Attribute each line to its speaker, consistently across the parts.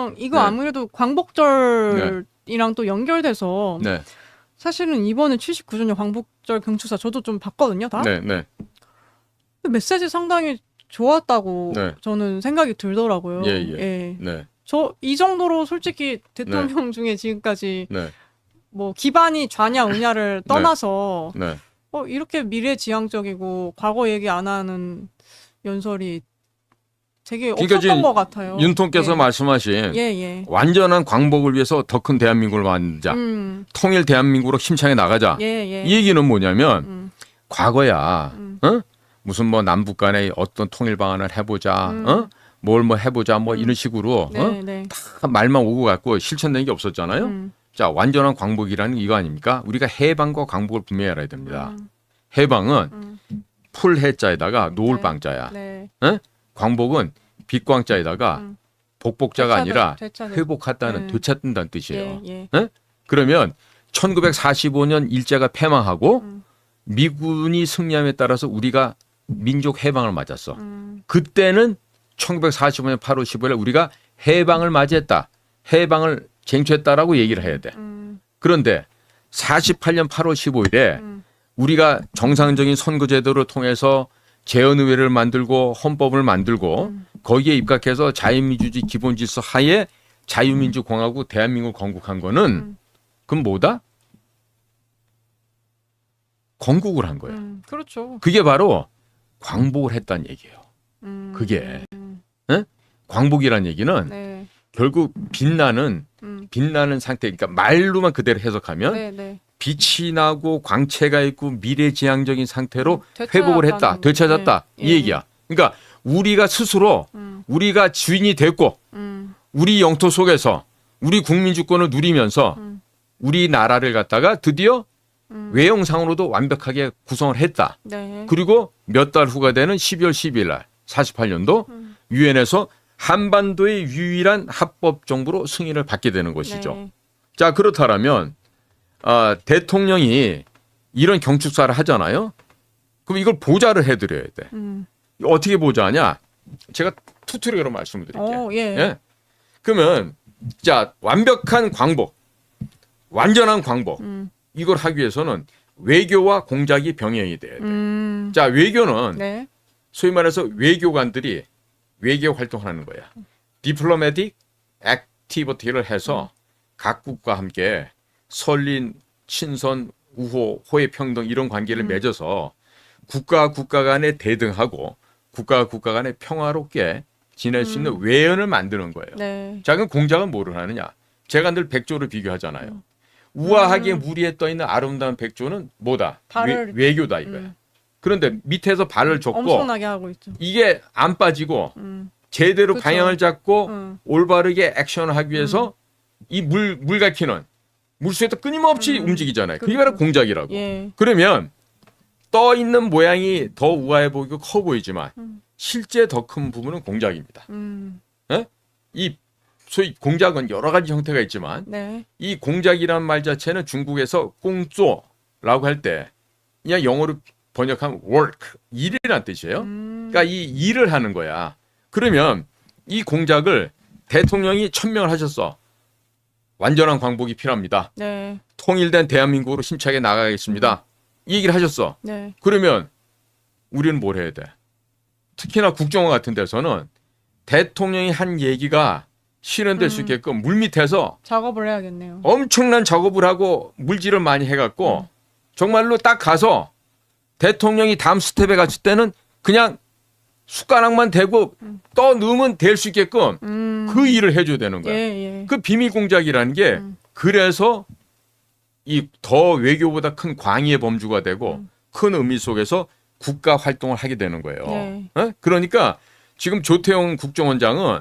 Speaker 1: 그냥 이거
Speaker 2: 네.
Speaker 1: 아무래도 광복절이랑 또 연결돼서
Speaker 2: 네.
Speaker 1: 사실은 이번에 79주년 광복절 경축사 저도 좀 봤거든요, 다.
Speaker 2: 네, 네.
Speaker 1: 메시지 상당히 좋았다고
Speaker 2: 네.
Speaker 1: 저는 생각이 들더라고요.
Speaker 2: 예, 예. 네.
Speaker 1: 저 이 정도로 솔직히 대통령 중에 지금까지
Speaker 2: 네.
Speaker 1: 뭐 기반이 좌냐 우냐를 떠나서
Speaker 2: 네.
Speaker 1: 이렇게 미래지향적이고 과거 얘기 안 하는 연설이 되게
Speaker 2: 그러니까
Speaker 1: 없었던 것 같아요.
Speaker 2: 윤통께서 말씀하신 완전한 광복을 위해서 더 큰 대한민국을 만들자. 통일 대한민국으로 힘차게 나가자. 이 얘기는 뭐냐면 과거야. 무슨 뭐 남북 간에 어떤 통일 방안을 해보자. 뭘 뭐 해보자. 뭐 이런 식으로 다 말만 오고 갔고 실천된 게 없었잖아요. 자, 완전한 광복이라는 이거 아닙니까? 우리가 해방과 광복을 분명히 알아야 됩니다. 해방은 풀해자에다가 노을방자야. 광복은 빛광자에다가 복복자가 아니라 회복하다는 되찾는다는 뜻이에요. 그러면 1945년 일제가 패망하고 미군이 승리함에 따라서 우리가 민족 해방을 맞았어. 그때는 1945년 8월 15일 우리가 해방을 맞이했다. 해방을 쟁취했다라고 얘기를 해야 돼. 그런데 48년 8월 15일에 우리가 정상적인 선거제도를 통해서 재헌의회를 만들고 헌법을 만들고 거기에 입각해서 자유민주주의 기본질서 하에 자유민주공화국 대한민국을 건국한 거는 그럼 뭐다? 건국을 한 거예요.
Speaker 1: 그렇죠.
Speaker 2: 그게 바로 광복을 했다는 얘기예요. 그게 광복이라는 얘기는 결국 빛나는 상태, 그러니까 말로만 그대로 해석하면 빛이 나고 광채가 있고 미래지향적인 상태로 회복을 했다, 되찾았다 이 얘기야. 그러니까 우리가 스스로 우리가 주인이 됐고 우리 영토 속에서 우리 국민 주권을 누리면서 우리나라를 갖다가 드디어 외형상으로도 완벽하게 구성을 했다. 그리고 몇 달 후가 되는 12월 12일 날 48년도 유엔에서 한반도의 유일한 합법 정부로 승인을 받게 되는 것이죠. 자, 그렇다면 대통령이 이런 경축사를 하잖아요. 그럼 이걸 보좌를 해드려야 돼. 어떻게 보좌하냐? 제가 투트랙으로 말씀을 드릴게요. 그러면 자, 완벽한 광복, 완전한 광복 이걸 하기 위해서는 외교와 공작이 병행이 돼야 돼. 자, 외교는 소위 말해서 외교관들이 외교 활동을 하는 거야. 디플로매틱 액티비티를 해서 각국과 함께 선린, 친선, 우호, 호혜 평등 이런 관계를 맺어서 국가와 국가 간에 대등하고 국가와 국가 간에 평화롭게 지낼 수 있는 외연을 만드는 거예요. 자, 그럼 공작은 뭐를 하느냐? 제가 늘 백조를 비교하잖아요. 우아하게 무리에 떠있는 아름다운 백조는 뭐다? 외교다 이거야. 그런데 밑에서 발을 줬고
Speaker 1: 엄청나게 하고 있죠.
Speaker 2: 이게 안 빠지고 제대로
Speaker 1: 그쵸.
Speaker 2: 방향을 잡고 올바르게 액션을 하기 위해서 이 물 갈퀴는 물속에서 끊임없이 움직이잖아요. 그게 바로 공작이라고. 그러면 떠 있는 모양이 더 우아해 보이고 커 보이지만 실제 더 큰 부분은 공작입니다. 이 소위 공작은 여러 가지 형태가 있지만 이 공작이라는 말 자체는 중국에서 꽁쪼라고 할 때 그냥 영어로 번역하면 work, 일이라는 뜻이에요. 그러니까 이 일을 하는 거야. 그러면 이 공작을 대통령이 천명을 하셨어. 완전한 광복이 필요합니다. 통일된 대한민국으로 힘차게 나가겠습니다. 이 얘기를 하셨어. 그러면 우리는 뭘 해야 돼? 특히나 국정원 같은 데서는 대통령이 한 얘기가 실현될 수 있게끔 물밑에서
Speaker 1: 작업을 해야겠네요.
Speaker 2: 엄청난 작업을 하고 물질을 많이 해갖고 정말로 딱 가서 대통령이 다음 스텝에 갔을 때는 그냥 숟가락만 대고 떠 넣으면 될 수 있게끔 그 일을 해줘야 되는 거야. 그 비밀 공작이라는 게 그래서 이 더 외교보다 큰 광의의 범주가 되고 큰 의미 속에서 국가 활동을 하게 되는 거예요. 그러니까 지금 조태용 국정원장은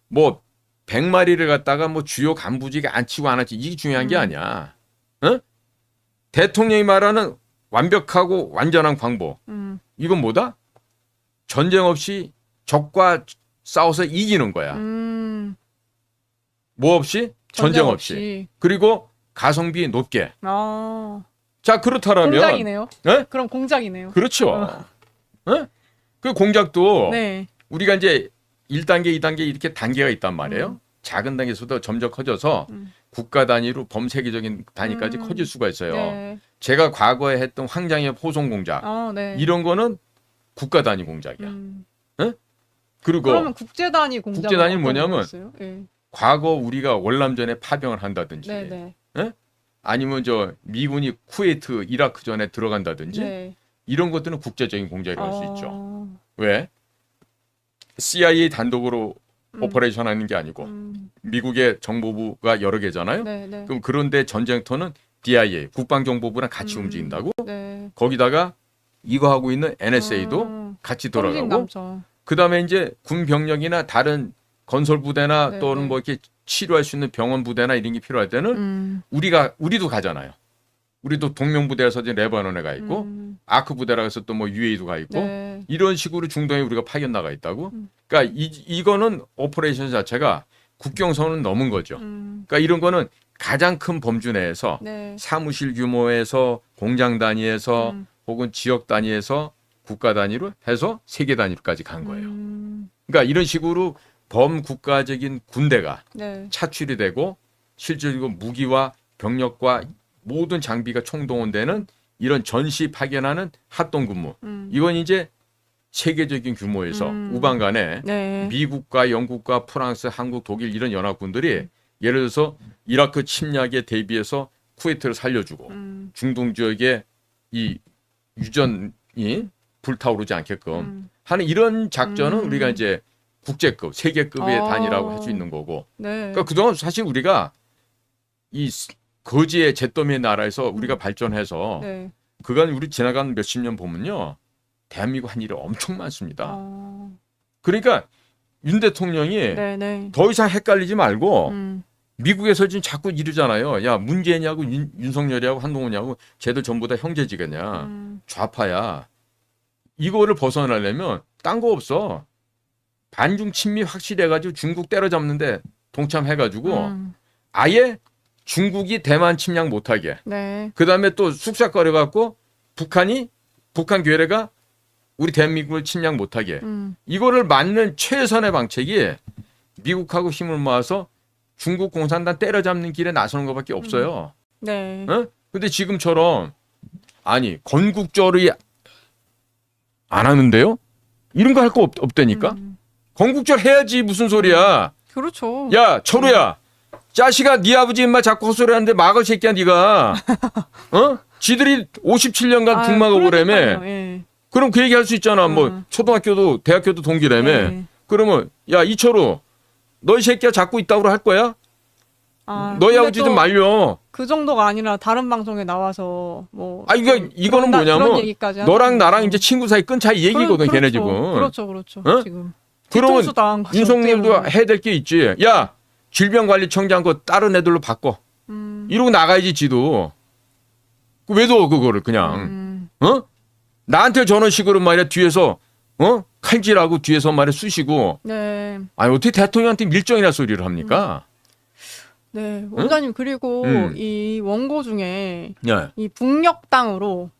Speaker 2: 뭐 100마리를 갖다가 뭐 주요 간부직에 앉히고 안 앉히고 이게 중요한 게 아니야. 대통령이 말하는 완벽하고 완전한 광복. 이건 뭐다? 전쟁 없이 적과 싸워서 이기는 거야. 뭐 없이? 전쟁 없이. 그리고 가성비 높게. 자, 그렇다면
Speaker 1: 공작이네요. 그럼 공작이네요.
Speaker 2: 그렇죠. 그 공작도 우리가 이제 1단계, 2단계 이렇게 단계가 있단 말이에요. 작은 단계에서도 점점 커져서 국가 단위로 범세계적인 단위까지 커질 수가 있어요. 네. 제가 과거에 했던 황장엽 호송 공작 네. 이런 거는 국가 단위 공작이야. 네? 그리고
Speaker 1: 그러면 국제 단위 공작
Speaker 2: 국제 단위는 뭐냐면 네. 과거 우리가 월남전에 파병을 한다든지 네, 네. 네? 아니면 저 미군이 쿠웨이트, 이라크 전에 들어간다든지 네. 이런 것들은 국제적인 공작이라고 할 수 있죠. 왜? CIA 단독으로 오퍼레이션 하는 게 아니고 미국의 정보부가 여러 개잖아요. 네, 네. 그럼 그런데 전쟁터는 DIA, 국방정보부랑 같이 움직인다고? 네. 거기다가 이거 하고 있는 NSA도 같이 들어가고 그다음에 이제 군 병력이나 다른 건설 부대나 네, 또는 네. 뭐 이렇게 치료할 수 있는 병원 부대나 이런 게 필요할 때는 우리도 가잖아요. 우리도 동명 부대에서 이제 레바논에 가 있고 아크 부대라고 해서 또 뭐 UAE도 가 있고 네. 이런 식으로 중동에 우리가 파견 나가 있다고. 그러니까 이거는 오퍼레이션 자체가 국경선은 넘은 거죠. 그러니까 이런 거는 가장 큰 범주 내에서 네. 사무실 규모에서 공장 단위에서 혹은 지역 단위에서 국가 단위로 해서 세계 단위로까지 간 거예요. 그러니까 이런 식으로 범국가적인 군대가 네. 차출이 되고 실질적으로 무기와 병력과 모든 장비가 총동원되는 이런 전시 파견하는 합동 근무. 이건 이제 세계적인 규모에서 우방 간에 네. 미국과 영국과 프랑스, 한국, 독일 이런 연합군들이 예를 들어서 이라크 침략에 대비해서 쿠웨이트를 살려주고 중동 지역에 이 유전이 불타오르지 않게끔 하는 이런 작전은 우리가 이제 국제급, 세계급의 단위라고 할 수 있는 거고. 네. 그러니까 그동안 사실 우리가 이 거지의 잿더미의 나라에서 우리가 발전해서 네. 그간 우리 지나간 몇십 년 보면요. 대한민국 한 일이 엄청 많습니다. 그러니까 윤 대통령이 네네. 더 이상 헷갈리지 말고 미국에서 지금 자꾸 이러잖아요. 야 문재인이하고 윤석열이하고 한동훈이하고 쟤들 전부 다 형제지겠냐. 좌파야. 이거를 벗어나려면 딴 거 없어. 반중 친미 확실해가지고 중국 때려잡는데 동참해가지고 아예 중국이 대만 침략 못하게. 네. 그다음에 또 쑥삭거려갖고 북한 괴뢰가 우리 대한민국을 침략 못하게. 이거를 막는 최선의 방책이 미국하고 힘을 모아서 중국 공산당 때려잡는 길에 나서는 것밖에 없어요. 네. 어? 근데 지금처럼 아니 건국절이 안 하는데요? 이런 거 할 거 없다니까? 건국절 해야지 무슨 소리야.
Speaker 1: 그렇죠.
Speaker 2: 야 철우야. 자식아 네 아버지 인마 자꾸 헛소리 하는데 막을 새끼야 네가. 어? 지들이 57년간 북막을 오래며. 예. 그럼 그 얘기 할 수 있잖아. 뭐 초등학교도 대학교도 동기라며. 예. 그러면 야 이철우 너 이 새끼야 자꾸 있다고 할 거야? 너희 아버지 좀 말려.
Speaker 1: 그 정도가 아니라 다른 방송에 나와서 뭐.
Speaker 2: 이거는 뭐냐면 너랑 나랑 이제 친구 사이 끈 차이 얘기거든. 걔네 지금.
Speaker 1: 그렇죠. 어? 지금.
Speaker 2: 그러면 윤석열도 해야 될 게 있지. 야 질병관리청장 거 다른 애들로 바꿔. 이러고 나가야지 지도. 왜 둬 그거를 그냥. 어? 나한테 저런 식으로 말이야 뒤에서 칼질하고 뒤에서 말이야 쑤시고. 네. 아니 어떻게 대통령한테 밀정이나 소리를 합니까?
Speaker 1: 네, 원장님 그리고 이 원고 중에 네. 이 북녘 땅으로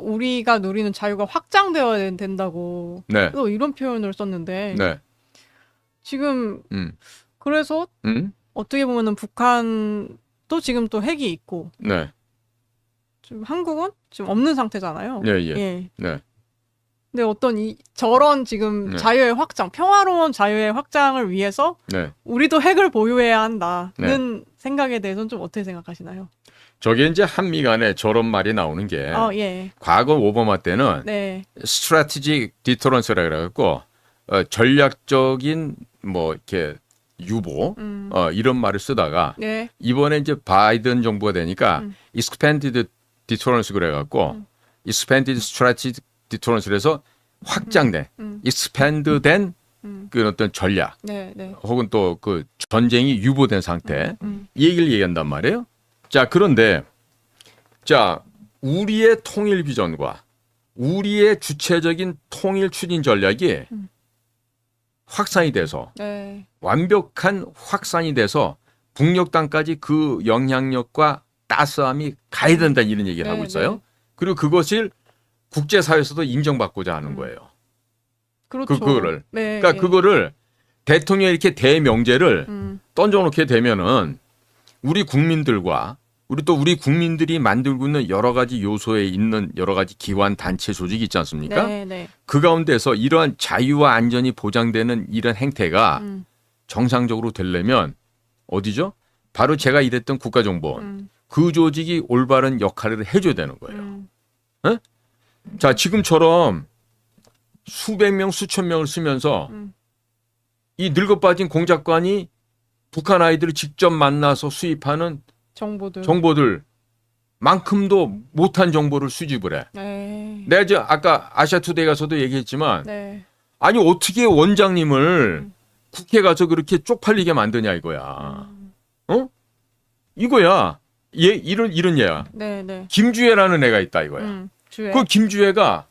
Speaker 1: 우리가 누리는 자유가 확장되어야 된다고 네. 또 이런 표현을 썼는데 네. 지금 그래서 어떻게 보면은 북한도 지금 또 핵이 있고 네. 지금 한국은 지금 없는 상태잖아요. 예. 네. 근데 어떤 저런 지금 네. 자유의 확장, 평화로운 자유의 확장을 위해서 네. 우리도 핵을 보유해야 한다는 네. 생각에 대해서는 좀 어떻게 생각하시나요?
Speaker 2: 저게 이제 한미 간에 저런 말이 나오는 게 예. 과거 오바마 때는 네. strategic deterrence라 그래갖고 전략적인 뭐 이렇게 유보 이런 말을 쓰다가 네. 이번에 이제 바이든 정부가 되니까 expanded deterrence 그래갖고 expanded strategic 디터런스에서 확장된, expand된 그 어떤 전략, 네, 네. 혹은 또 그 전쟁이 유보된 상태 이 얘기를 얘기한단 말이에요. 자 그런데 자 우리의 통일 비전과 우리의 주체적인 통일 추진 전략이 확산이 돼서 네. 완벽한 확산이 돼서 북녘 땅까지 그 영향력과 따스함이 가야 된다 이런 얘기를 하고 있어요. 네. 그리고 그것을 국제사회에서도 인정받고자 하는 거예요.
Speaker 1: 그렇죠.
Speaker 2: 그거를.
Speaker 1: 네,
Speaker 2: 그러니까 그거를 대통령이 이렇게 대명제를 던져놓게 되면은 우리 국민들과 우리 국민들이 만들고 있는 여러 가지 요소에 있는 여러 가지 기관, 단체, 조직이 있지 않습니까?
Speaker 1: 네, 네.
Speaker 2: 그 가운데서 이러한 자유와 안전이 보장되는 이런 행태가 정상적으로 되려면 어디죠? 바로 제가 일했던 국가정보원. 그 조직이 올바른 역할을 해줘야 되는 거예요. 네? 자, 지금처럼 수백 명, 수천 명을 쓰면서 이 늙어빠진 공작관이 북한 아이들을 직접 만나서 수입하는 정보들만큼도 못한 정보를 수집을 해.
Speaker 1: 네.
Speaker 2: 내가 아까 아시아투데이 가서도 얘기했지만
Speaker 1: 네.
Speaker 2: 아니 어떻게 원장님을 국회 가서 그렇게 쪽팔리게 만드냐 이거야. 어? 이거야. 이런 얘야.
Speaker 1: 네, 네.
Speaker 2: 김주애라는 애가 있다 이거야.
Speaker 1: 주애.
Speaker 2: 그 김주애가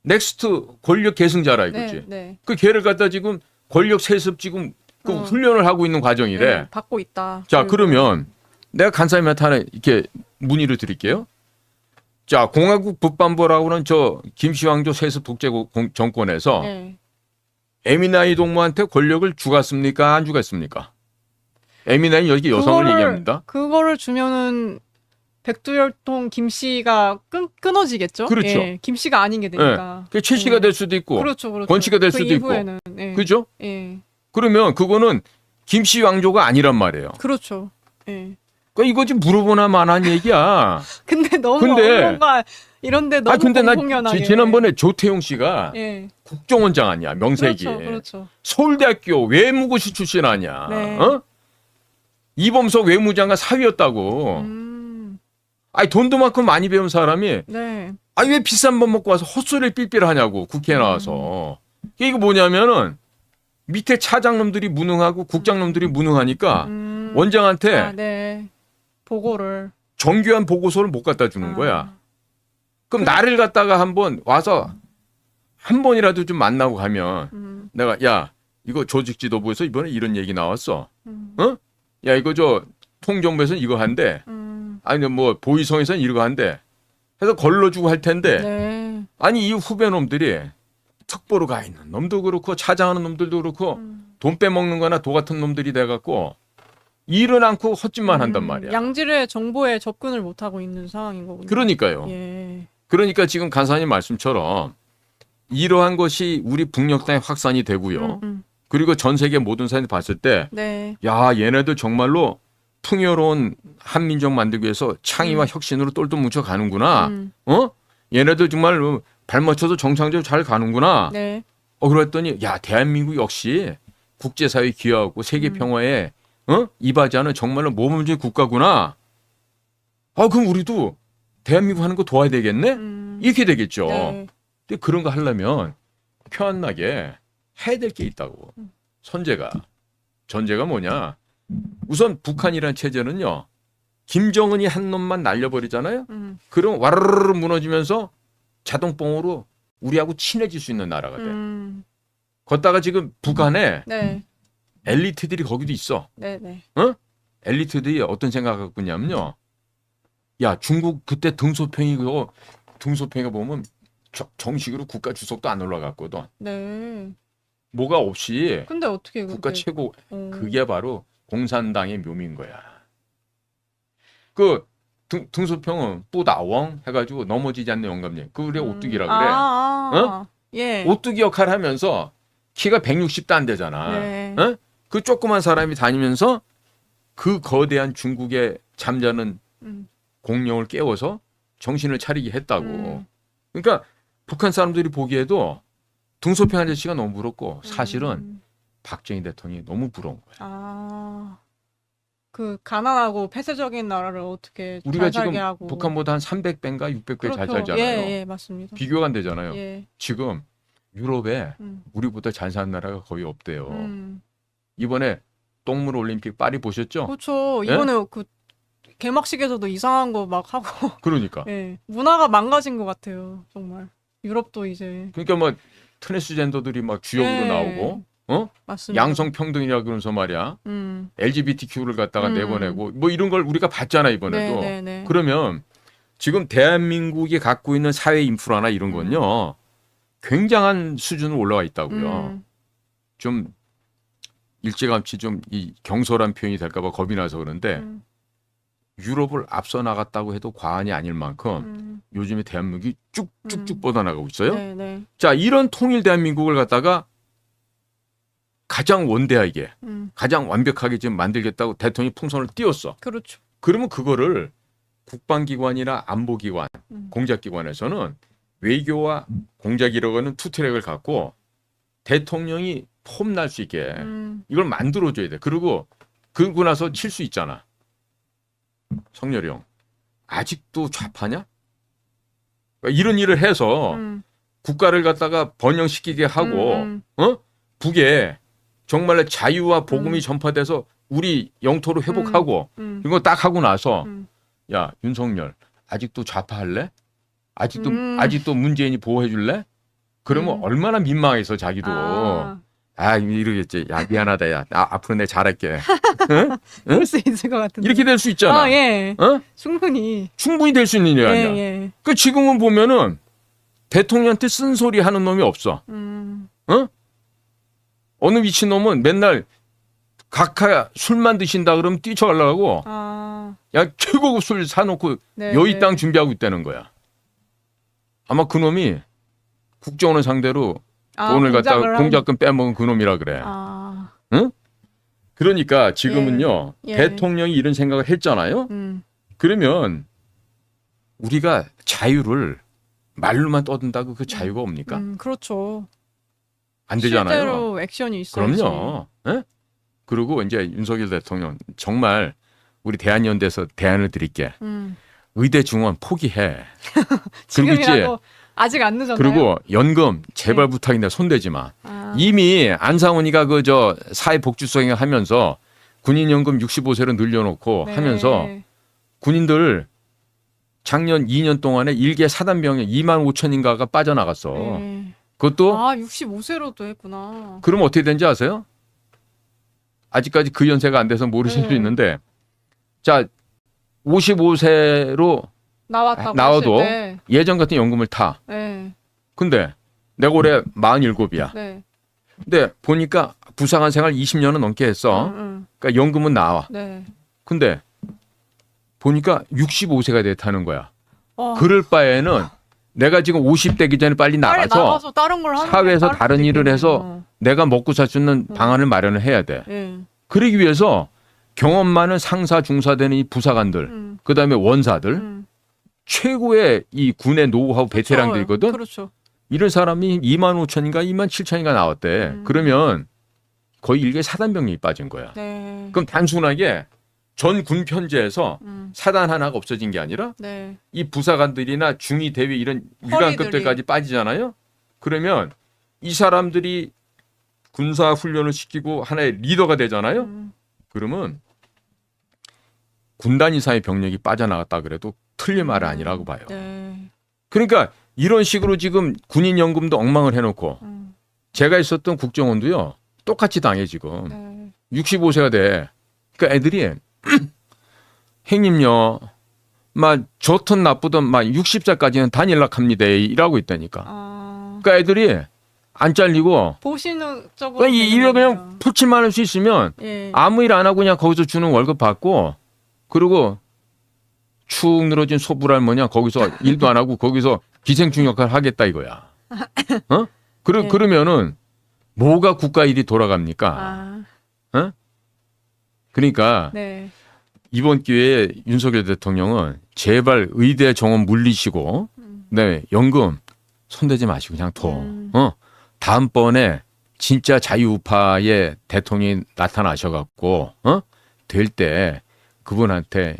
Speaker 2: 넥스트 권력 계승자라 이거지.
Speaker 1: 네, 네.
Speaker 2: 그 걔를 갖다 지금 권력 세습 지금 그 훈련을 하고 있는 과정이래.
Speaker 1: 네, 받고 있다.
Speaker 2: 자, 그러면 내가 간사님한테 하나 이렇게 문의를 드릴게요. 자, 공화국 북반부라고는 저 김시황조 세습 독재 정권에서 에미나이 동무한테 권력을 주갔습니까? 안 주갔습니까? 에미나이 여기 여성을 얘기합니다.
Speaker 1: 그거를 주면은 백두혈통 김 씨가 끊어지겠죠?
Speaker 2: 그렇죠.
Speaker 1: 예, 김 씨가 아닌 게 되니까.
Speaker 2: 그 최 씨가 될 수도 있고,
Speaker 1: 그렇죠, 그렇죠.
Speaker 2: 권 씨가 될
Speaker 1: 그
Speaker 2: 수도
Speaker 1: 이후에는,
Speaker 2: 있고,
Speaker 1: 예.
Speaker 2: 그죠?
Speaker 1: 예.
Speaker 2: 그러면 그거는 김씨 왕조가 아니란 말이에요.
Speaker 1: 그렇죠. 예.
Speaker 2: 그러니까 이거 좀 물어보나 만한 얘기야.
Speaker 1: 근데 너무 뭔가 이런데 너무
Speaker 2: 근데 나
Speaker 1: 공공연하게.
Speaker 2: 지난번에 조태용 씨가
Speaker 1: 예.
Speaker 2: 국정원장 아니야, 명색이.
Speaker 1: 그렇죠, 그렇죠.
Speaker 2: 서울대학교 외무고시 출신 아니야.
Speaker 1: 네.
Speaker 2: 어? 이범석 외무장관 사위였다고. 아니 돈도 많고 많이 배운 사람이
Speaker 1: 네.
Speaker 2: 아니 왜 비싼 밥 먹고 와서 헛소리를 삘삘하냐고 국회에 나와서. 이거 뭐냐면은 밑에 차장놈들이 무능하고 국장놈들이 무능하니까 원장한테
Speaker 1: 네. 보고를
Speaker 2: 정교한 보고서를 못 갖다 주는 거야. 그럼 나를 갖다가 한번 와서 한 번이라도 좀 만나고 가면 내가 야 이거 조직지도부에서 이번에 이런 얘기 나왔어. 어? 야 이거 저 통정부에서는 이거 한대. 아니 뭐 보이성에서는 이거 한대. 해서 걸러주고 할 텐데.
Speaker 1: 네.
Speaker 2: 아니 이 후배 놈들이 특보로 가 있는 놈도 그렇고 차장하는 놈들도 그렇고 돈 빼먹는 거나 도 같은 놈들이 돼갖고 일은 않고 헛짓만 한단 말이야.
Speaker 1: 양질의 정보에 접근을 못하고 있는 상황인 거군요.
Speaker 2: 그러니까요.
Speaker 1: 예.
Speaker 2: 그러니까 지금 간사님 말씀처럼 이러한 것이 우리 북녘 땅에 확산이 되고요. 그리고 전 세계 모든 사람이 봤을 때
Speaker 1: 네.
Speaker 2: 야 얘네들 정말로 풍요로운 한민족 만들기 위해서 창의와 혁신으로 똘똘 뭉쳐가는구나. 어? 얘네들 정말 발 맞춰서 정상적으로 잘 가는구나.
Speaker 1: 네.
Speaker 2: 그랬더니 야 대한민국 역시 국제사회 기여하고 세계 평화에 이바지하는 정말로 모범적인 국가구나. 그럼 우리도 대한민국 하는 거 도와야 되겠네? 이렇게 되겠죠.
Speaker 1: 네.
Speaker 2: 근데 그런 거 하려면 표안나게 해야 될 게 있다고. 전제가 뭐냐. 우선 북한이라는 체제는요. 김정은이 한 놈만 날려버리잖아요. 그럼 와르르 무너지면서 자동봉으로 우리하고 친해질 수 있는 나라가 돼. 걷다가 지금 북한에
Speaker 1: 네.
Speaker 2: 엘리트들이 거기도 있어.
Speaker 1: 네네.
Speaker 2: 엘리트들이 어떤 생각을 갖고 있냐면요. 야 중국 그때 등소평이가 보면 정식으로 국가 주석도 안 올라갔거든.
Speaker 1: 네.
Speaker 2: 뭐가 없이
Speaker 1: 근데 어떻게
Speaker 2: 국가 최고 그게 바로 공산당의 묘미인 거야. 그 등소평은 뿌다웡 해가지고 넘어지지 않는 영감님. 그게 오뚜기라 그래.
Speaker 1: 예.
Speaker 2: 오뚜기 역할을 하면서 키가 160도 안 되잖아.
Speaker 1: 네.
Speaker 2: 그 조그만 사람이 다니면서 그 거대한 중국의 잠자는 공룡을 깨워서 정신을 차리게 했다고. 그러니까 북한 사람들이 보기에도 등소평 아저씨가 너무 부럽고 사실은 박정희 대통령이 너무 부러운 거야.
Speaker 1: 그 가난하고 폐쇄적인 나라를 어떻게
Speaker 2: 우리가
Speaker 1: 잘 살게
Speaker 2: 지금
Speaker 1: 하고.
Speaker 2: 북한보다 한 300배인가 600배
Speaker 1: 그렇죠.
Speaker 2: 잘 살잖아요.
Speaker 1: 예, 맞습니다.
Speaker 2: 비교가 안 되잖아요.
Speaker 1: 예.
Speaker 2: 지금 유럽에 우리보다 잘 사는 나라가 거의 없대요. 이번에 동물 올림픽 파리 보셨죠?
Speaker 1: 그렇죠. 이번에 예? 그 개막식에서도 이상한 거 막 하고.
Speaker 2: 그러니까.
Speaker 1: 예. 문화가 망가진 것 같아요. 정말. 유럽도 이제.
Speaker 2: 그러니까 뭐 트랜스젠더들이 막 주역으로 나오고,
Speaker 1: 맞습니다.
Speaker 2: 양성 평등이라 그러면서 말이야. LGBTQ를 갖다가 내보내고 뭐 이런 걸 우리가 봤잖아 이번에도.
Speaker 1: 네네네.
Speaker 2: 그러면 지금 대한민국이 갖고 있는 사회 인프라나 이런 건요. 굉장한 수준으로 올라와 있다고요. 좀 일찌감치 좀 이 경솔한 표현이 될까봐 겁이 나서 그런데 유럽을 앞서 나갔다고 해도 과언이 아닐 만큼 요즘에 대한민국이 쭉쭉쭉 뻗어나가고 있어요.
Speaker 1: 네.
Speaker 2: 자, 이런 통일 대한민국을 갖다가 가장 원대하게, 가장 완벽하게 지금 만들겠다고 대통령이 풍선을 띄웠어.
Speaker 1: 그렇죠.
Speaker 2: 그러면 그거를 국방기관이나 안보기관, 공작기관에서는 외교와 공작이라고 하는 투트랙을 갖고 대통령이 폼날 수 있게 이걸 만들어줘야 돼. 그리고 그러고 나서 칠 수 있잖아. 성렬이 형, 아직도 좌파냐? 그러니까 이런 일을 해서 국가를 갖다가 번영시키게 하고 북에 정말로 자유와 복음이 전파돼서 우리 영토로 회복하고 이거 딱 하고 나서 야, 윤석열 아직도 좌파할래? 아직도 문재인이 보호해 줄래? 그러면 얼마나 민망해서 자기도 이러겠지. 야, 미안하다. 야, 앞으로 내가 잘할게. 응?
Speaker 1: 그럴 수 있을 것 같은데.
Speaker 2: 이렇게 될 수 있잖아.
Speaker 1: 예. 충분히
Speaker 2: 될 수 있는 일 아니야.
Speaker 1: 예.
Speaker 2: 그 지금은 보면은 대통령한테 쓴소리 하는 놈이 없어. 어느 미친 놈은 맨날 각하 술만 드신다 그러면 뛰쳐가려고 야, 최고급 술 사놓고 여의 땅 준비하고 있다는 거야. 아마 그 놈이 국정원을 상대로 돈을 갖다가 공작금 빼먹은 그 놈이라 그래. 응? 그러니까 지금은요. 대통령이 이런 생각을 했잖아요. 그러면 우리가 자유를 말로만 떠든다고 그 자유가 옵니까?
Speaker 1: 그렇죠.
Speaker 2: 안 되잖아요.
Speaker 1: 실제로 액션이 있어야지.
Speaker 2: 그럼요. 에? 그리고 이제 윤석열 대통령 정말 우리 대한연대에서 대안을 드릴게. 의대 증원 포기해.
Speaker 1: 지금이라도 아직 안 늦었나요?
Speaker 2: 그리고 연금 제발 부탁인데 손대지 마. 이미 안상훈이가 그 사회복지수행 하면서 군인연금 65세로 늘려놓고 하면서 군인들 작년 2년 동안에 일개 사단병력 2만 5천인가가 빠져나갔어. 그것도
Speaker 1: 65세로도 했구나.
Speaker 2: 그럼 어떻게 된지 아세요? 아직까지 그 연세가 안 돼서 모르실 수 있는데 자 55세로 나와도 예전 같은 연금을 타. 근데 내가 올해 47이야. 근데 보니까 부상한 생활 20년은 넘게 했어. 그러니까 연금은 나와. 근데 보니까 65세가 됐다는 거야. 그럴 바에는 내가 지금 50대기 전에 빨리 나가서
Speaker 1: 다른 걸
Speaker 2: 사회에서 다른 일을 해서 내가 먹고 살 수 있는 방안을 마련을 해야 돼. 그러기 위해서 경험 많은 상사 중사되는 이 부사관들, 그다음에 원사들, 최고의 이 군의 노하우 베테랑들이거든.
Speaker 1: 그렇죠.
Speaker 2: 이런 사람이 2만 5천인가 2만 7천인가 나왔대. 그러면 거의 일개 사단병력이 빠진 거야. 그럼 단순하게 전 군 편제에서 사단 하나가 없어진 게 아니라 이 부사관들이나 중위 대위 이런 위관급들까지 빠지잖아요. 그러면 이 사람들이 군사 훈련을 시키고 하나의 리더가 되잖아요. 그러면 군단 이상의 병력이 빠져나갔다 그래도 틀린 말은 아니라고 봐요. 그러니까 이런 식으로 지금 군인 연금도 엉망을 해놓고 제가 있었던 국정원도요 똑같이 당해 지금 65세가 돼. 그러니까 애들이 형님요, 막 좋든 나쁘든 막 60세까지는 단일락합니다 이라고 있다니까. 그러니까 애들이 안 잘리고
Speaker 1: 보시는 쪽으로
Speaker 2: 이래 그냥 푸칠만 할 수 있으면 아무 일 안 하고 그냥 거기서 주는 월급 받고 그리고 축 늘어진 소불알 뭐냐 거기서 일도 안 하고 거기서 기생충 역할을 하겠다 이거야. 그러면은 뭐가 국가 일이 돌아갑니까? 그러니까 이번 기회에 윤석열 대통령은 제발 의대 정원 물리시고 연금 손대지 마시고 그냥 둬. 다음번에 진짜 자유우파의 대통령이 나타나셔갖고 될 때 그분한테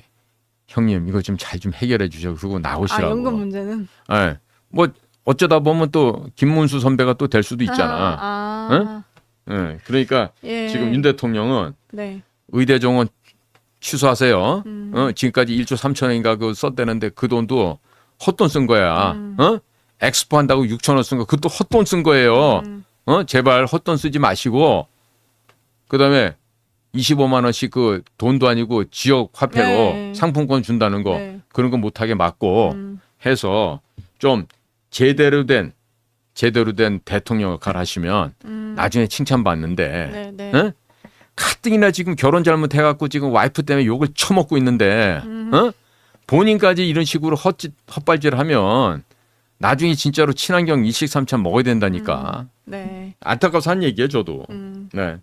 Speaker 2: 형님 이거 좀 잘 좀 해결해 주셔 그러고 나오시라고.
Speaker 1: 연금 문제는?
Speaker 2: 네. 뭐 어쩌다 보면 또 김문수 선배가 또 될 수도 있잖아. 네. 그러니까 지금 윤 대통령은 의대 정원 취소하세요. 지금까지 1조 3천억인가 그 썼대는데 그 돈도 헛돈 쓴 거야. 엑스포 한다고 6천원 쓴 거 그것도 헛돈 쓴 거예요. 제발 헛돈 쓰지 마시고 그다음에 25만 원씩 그 돈도 아니고 지역 화폐로 상품권 준다는 거 그런 거 못하게 막고 해서 좀 제대로 된 대통령 역할 하시면 나중에 칭찬받는데 가뜩이나 지금 결혼 잘못해갖고 지금 와이프 때문에 욕을 처먹고 있는데 본인까지 이런 식으로 헛발질을 하면 나중에 진짜로 친환경 일식삼찬 먹어야 된다니까.
Speaker 1: 네.
Speaker 2: 안타까워서 한 얘기예요, 저도. 네.